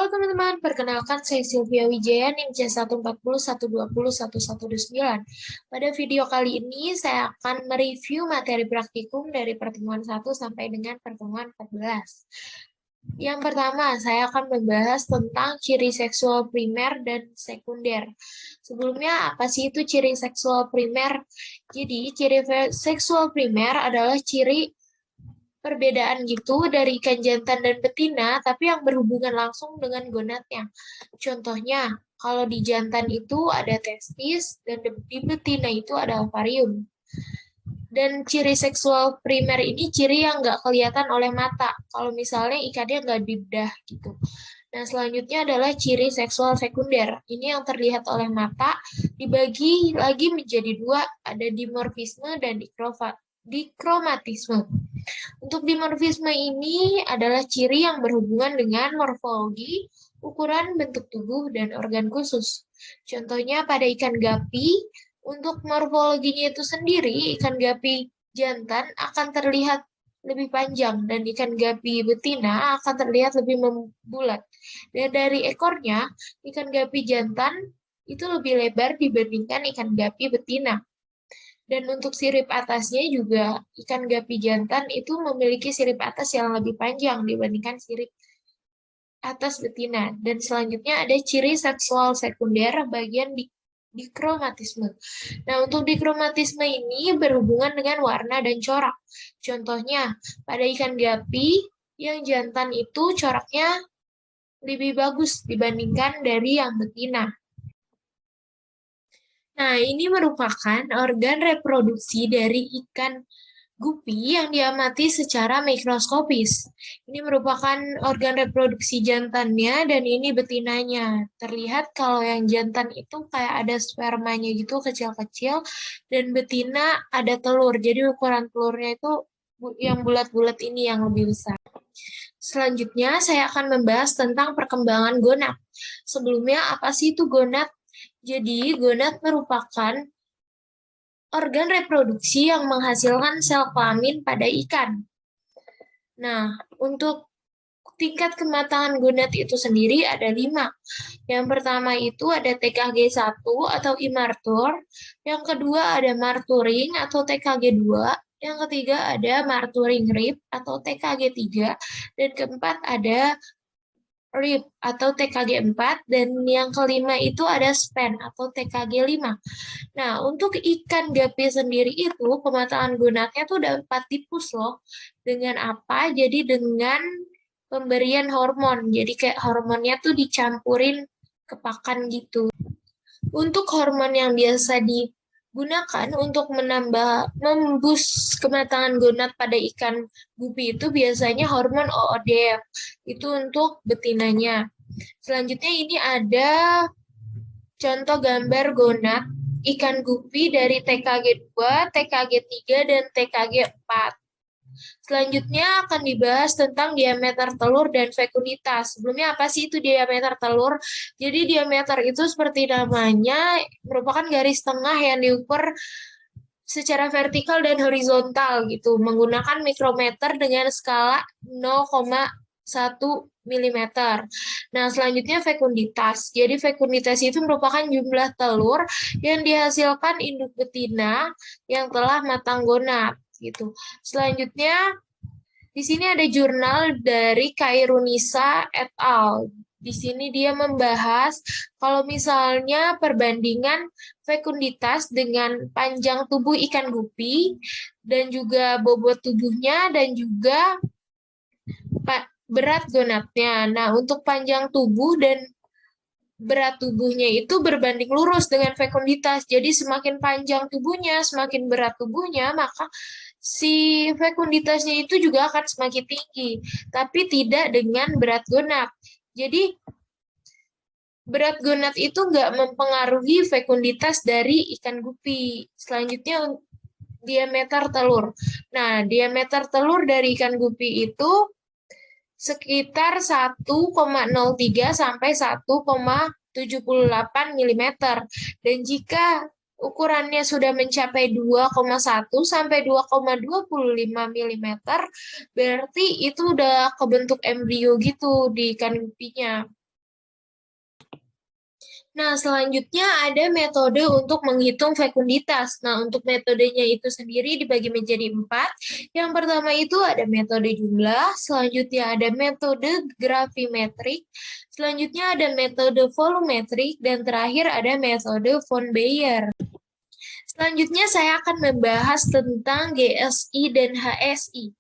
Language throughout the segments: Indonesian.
Halo teman-teman, perkenalkan saya Sylvia Wijaya, NIM C140120129. Pada video kali ini saya akan mereview materi praktikum dari pertemuan 1 sampai dengan pertemuan 14. Yang pertama, saya akan membahas tentang ciri seksual primer dan sekunder. Sebelumnya, apa sih itu ciri seksual primer? Jadi, ciri seksual primer adalah ciri perbedaan gitu dari ikan jantan dan betina, tapi yang berhubungan langsung dengan gonadnya. Contohnya, kalau di jantan itu ada testis, dan di betina itu ada ovarium. Dan ciri seksual primer ini ciri yang nggak kelihatan oleh mata, kalau misalnya ikannya nggak dibedah gitu. Nah, selanjutnya adalah ciri seksual sekunder. Ini yang terlihat oleh mata, dibagi lagi menjadi dua, ada dimorfisme dan dikromatisme. Untuk dimorfisme ini adalah ciri yang berhubungan dengan morfologi, ukuran bentuk tubuh, dan organ khusus. Contohnya pada ikan gapi, untuk morfologinya itu sendiri, ikan gapi jantan akan terlihat lebih panjang dan ikan gapi betina akan terlihat lebih membulat. Dan dari ekornya, ikan gapi jantan itu lebih lebar dibandingkan ikan gapi betina. Dan untuk sirip atasnya juga ikan gapi jantan itu memiliki sirip atas yang lebih panjang dibandingkan sirip atas betina. Dan selanjutnya ada ciri seksual sekunder bagian dikromatisme. Nah, untuk dikromatisme ini berhubungan dengan warna dan corak. Contohnya, pada ikan gapi yang jantan itu coraknya lebih bagus dibandingkan dari yang betina. Nah, ini merupakan organ reproduksi dari ikan gupi yang diamati secara mikroskopis. Ini merupakan organ reproduksi jantannya dan ini betinanya. Terlihat kalau yang jantan itu kayak ada spermanya gitu kecil-kecil dan betina ada telur. Jadi ukuran telurnya itu yang bulat-bulat ini yang lebih besar. Selanjutnya saya akan membahas tentang perkembangan gonad. Sebelumnya apa sih itu gonad? Jadi, gonad merupakan organ reproduksi yang menghasilkan sel kelamin pada ikan. Nah, untuk tingkat kematangan gonad itu sendiri ada 5. Yang pertama itu ada TKG1 atau immature, yang kedua ada marturing atau TKG2, yang ketiga ada marturing rib atau TKG3, dan keempat ada RIP atau TKG4, dan yang kelima itu ada SPAN atau TKG5. Nah, untuk ikan gapi sendiri itu pemetaan gonadnya tuh ada 4 tipus loh. Dengan apa? Jadi dengan pemberian hormon. Jadi kayak hormonnya tuh dicampurin ke pakan gitu. Untuk hormon yang biasa digunakan untuk memboost kematangan gonad pada ikan gupi itu biasanya hormon OODF. Itu untuk betinanya. Selanjutnya ini ada contoh gambar gonad ikan gupi dari TKG2, TKG3, dan TKG4. Selanjutnya akan dibahas tentang diameter telur dan fekunditas. Sebelumnya apa sih itu diameter telur? Jadi diameter itu seperti namanya merupakan garis tengah yang diukur secara vertikal dan horizontal gitu menggunakan mikrometer dengan skala 0,1 milimeter. Nah, selanjutnya fekunditas. Jadi fekunditas itu merupakan jumlah telur yang dihasilkan induk betina yang telah matang gonad gitu. Selanjutnya di sini ada jurnal dari Kairunisa et al. Di sini dia membahas kalau misalnya perbandingan fekunditas dengan panjang tubuh ikan gupi dan juga bobot tubuhnya dan juga berat gonadnya. Nah, untuk panjang tubuh dan berat tubuhnya itu berbanding lurus dengan fekunditas. Jadi semakin panjang tubuhnya, semakin berat tubuhnya, maka si fekunditasnya itu juga akan semakin tinggi, tapi tidak dengan berat gonad. Jadi berat gonad itu nggak mempengaruhi fekunditas dari ikan gupi. Selanjutnya diameter telur. Nah, diameter telur dari ikan gupi itu sekitar 1,03 sampai 1,78 mm. Dan jika ukurannya sudah mencapai 2,1 sampai 2,25 mm, berarti itu udah kebentuk embrio gitu di ikan gupinya. Nah, selanjutnya ada metode untuk menghitung fekunditas. Nah, untuk metodenya itu sendiri dibagi menjadi 4. Yang pertama itu ada metode jumlah, selanjutnya ada metode gravimetrik, selanjutnya ada metode volumetrik, dan terakhir ada metode von Baer. Selanjutnya saya akan membahas tentang GSI dan HSI.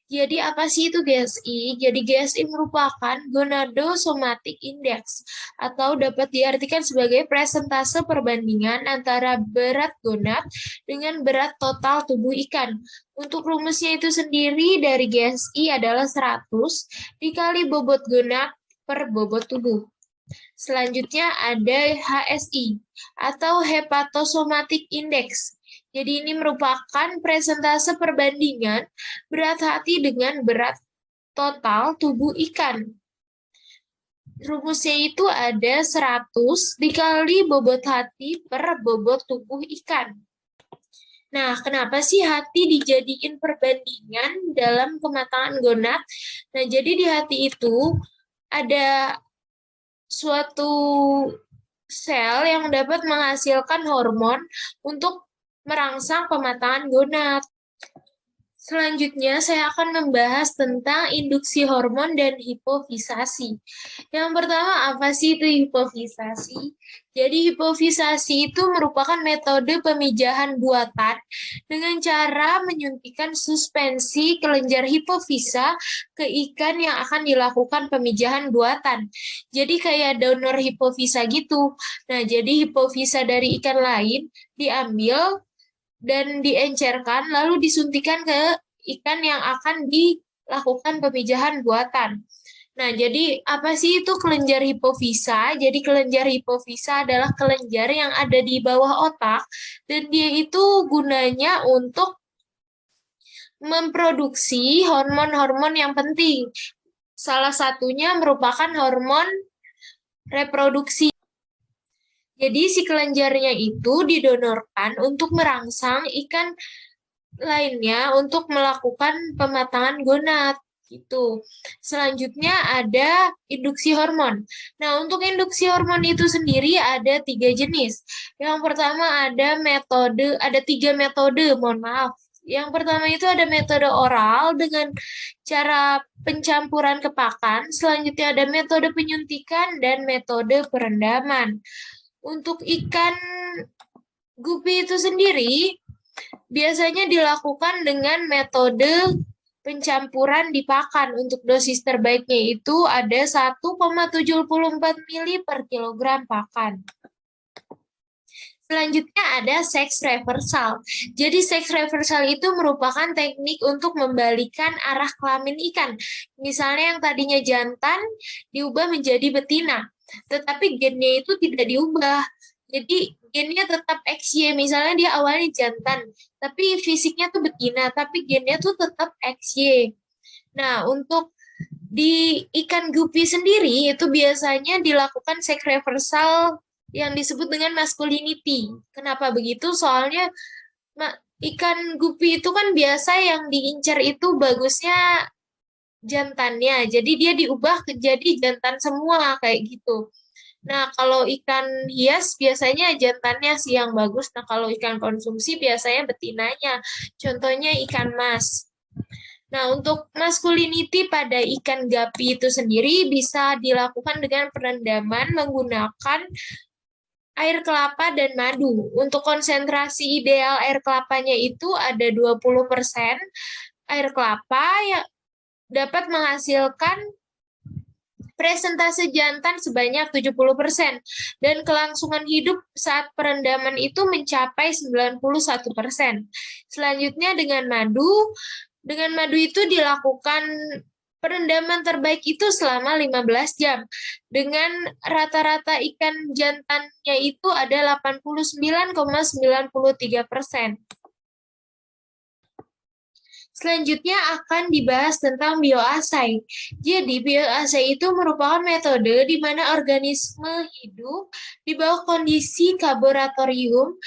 Jadi apa sih itu GSI? Jadi GSI merupakan Gonadosomatic Index atau dapat diartikan sebagai presentase perbandingan antara berat gonad dengan berat total tubuh ikan. Untuk rumusnya itu sendiri dari GSI adalah 100 dikali bobot gonad per bobot tubuh. Selanjutnya ada HSI atau Hepatosomatic Index. Jadi ini merupakan presentase perbandingan berat hati dengan berat total tubuh ikan. Rumusnya itu ada 100 dikali bobot hati per bobot tubuh ikan. Nah, kenapa sih hati dijadiin perbandingan dalam kematangan gonad? Nah, jadi di hati itu ada suatu sel yang dapat menghasilkan hormon untuk merangsang pematangan gonad. Selanjutnya, saya akan membahas tentang induksi hormon dan hipofisasi. Yang pertama, apa sih itu hipofisasi? Jadi, hipofisasi itu merupakan metode pemijahan buatan dengan cara menyuntikkan suspensi kelenjar hipofisa ke ikan yang akan dilakukan pemijahan buatan. Jadi, kayak donor hipofisa gitu. Nah, jadi hipofisa dari ikan lain diambil dan diencerkan, lalu disuntikan ke ikan yang akan dilakukan pemijahan buatan. Nah, jadi apa sih itu kelenjar hipofisa? Jadi kelenjar hipofisa adalah kelenjar yang ada di bawah otak, dan dia itu gunanya untuk memproduksi hormon-hormon yang penting. Salah satunya merupakan hormon reproduksi. Jadi si kelenjarnya itu didonorkan untuk merangsang ikan lainnya untuk melakukan pematangan gonad gitu. Selanjutnya ada induksi hormon. Nah, untuk induksi hormon itu sendiri ada 3 jenis. Yang pertama ada 3 metode, mohon maaf. Yang pertama itu ada metode oral dengan cara pencampuran ke pakan. Selanjutnya ada metode penyuntikan dan metode perendaman. Untuk ikan gupi itu sendiri biasanya dilakukan dengan metode pencampuran di pakan. Untuk dosis terbaiknya itu ada 1,74 mili per kilogram pakan. Selanjutnya ada seks reversal. Jadi seks reversal itu merupakan teknik untuk membalikan arah kelamin ikan. Misalnya yang tadinya jantan diubah menjadi betina, tetapi gennya itu tidak diubah. Jadi gennya tetap XY, misalnya dia awalnya jantan, tapi fisiknya tuh betina, tapi gennya tuh tetap XY. Nah, untuk di ikan gupi sendiri itu biasanya dilakukan seks reversal yang disebut dengan masculinity. Kenapa begitu? Soalnya ikan gupi itu kan biasa yang diincar itu bagusnya jantannya, jadi dia diubah jadi jantan semua kayak gitu. Nah, kalau ikan hias biasanya jantannya sih yang bagus. Nah, kalau ikan konsumsi biasanya betinanya. Contohnya ikan mas. Nah, untuk masculinity pada ikan gapi itu sendiri bisa dilakukan dengan perendaman menggunakan air kelapa dan madu. Untuk konsentrasi ideal air kelapanya itu ada 20% air kelapa yang dapat menghasilkan presentase jantan sebanyak 70%, dan kelangsungan hidup saat perendaman itu mencapai 91%. Selanjutnya dengan madu itu dilakukan perendaman terbaik itu selama 15 jam. Dengan rata-rata ikan jantannya itu ada 89,93%. Selanjutnya akan dibahas tentang bioassay. Jadi, bioassay itu merupakan metode di mana organisme hidup di bawah kondisi laboratorium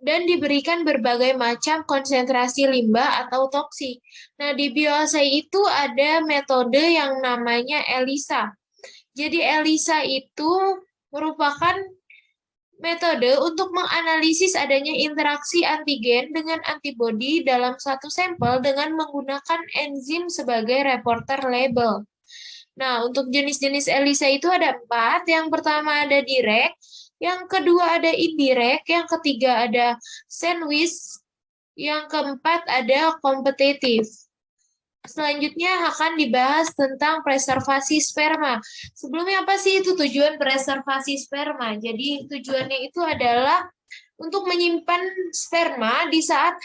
dan diberikan berbagai macam konsentrasi limbah atau toksik. Nah, di bioassay itu ada metode yang namanya ELISA. Jadi, ELISA itu merupakan metode untuk menganalisis adanya interaksi antigen dengan antibodi dalam satu sampel dengan menggunakan enzim sebagai reporter label. Nah, untuk jenis-jenis ELISA itu ada 4. Yang pertama ada direct, yang kedua ada indirect, yang ketiga ada sandwich, yang keempat ada kompetitif. Selanjutnya akan dibahas tentang preservasi sperma. Sebelumnya apa sih itu tujuan preservasi sperma? Jadi tujuannya itu adalah untuk menyimpan sperma di saat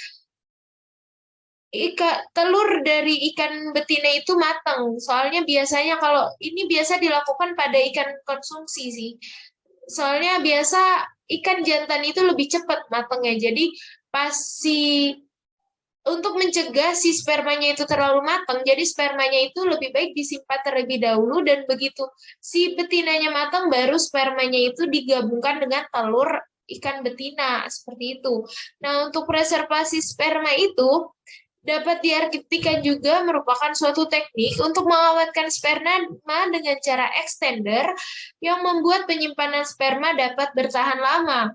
telur dari ikan betina itu matang. Soalnya biasanya kalau ini biasa dilakukan pada ikan konsumsi sih. Soalnya biasa ikan jantan itu lebih cepat matangnya. Jadi pas untuk mencegah si spermanya itu terlalu matang, jadi spermanya itu lebih baik disimpan terlebih dahulu dan begitu si betinanya matang baru spermanya itu digabungkan dengan telur ikan betina seperti itu. Nah, untuk preservasi sperma itu dapat diartikan juga merupakan suatu teknik untuk mengawetkan sperma dengan cara extender yang membuat penyimpanan sperma dapat bertahan lama.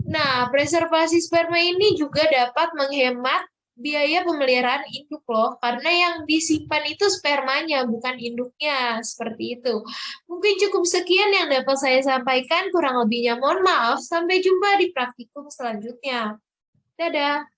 Nah, preservasi sperma ini juga dapat menghemat biaya pemeliharaan induk loh, karena yang disimpan itu spermanya, bukan induknya, seperti itu. Mungkin cukup sekian yang dapat saya sampaikan, kurang lebihnya mohon maaf. Sampai jumpa di praktikum selanjutnya. Dadah.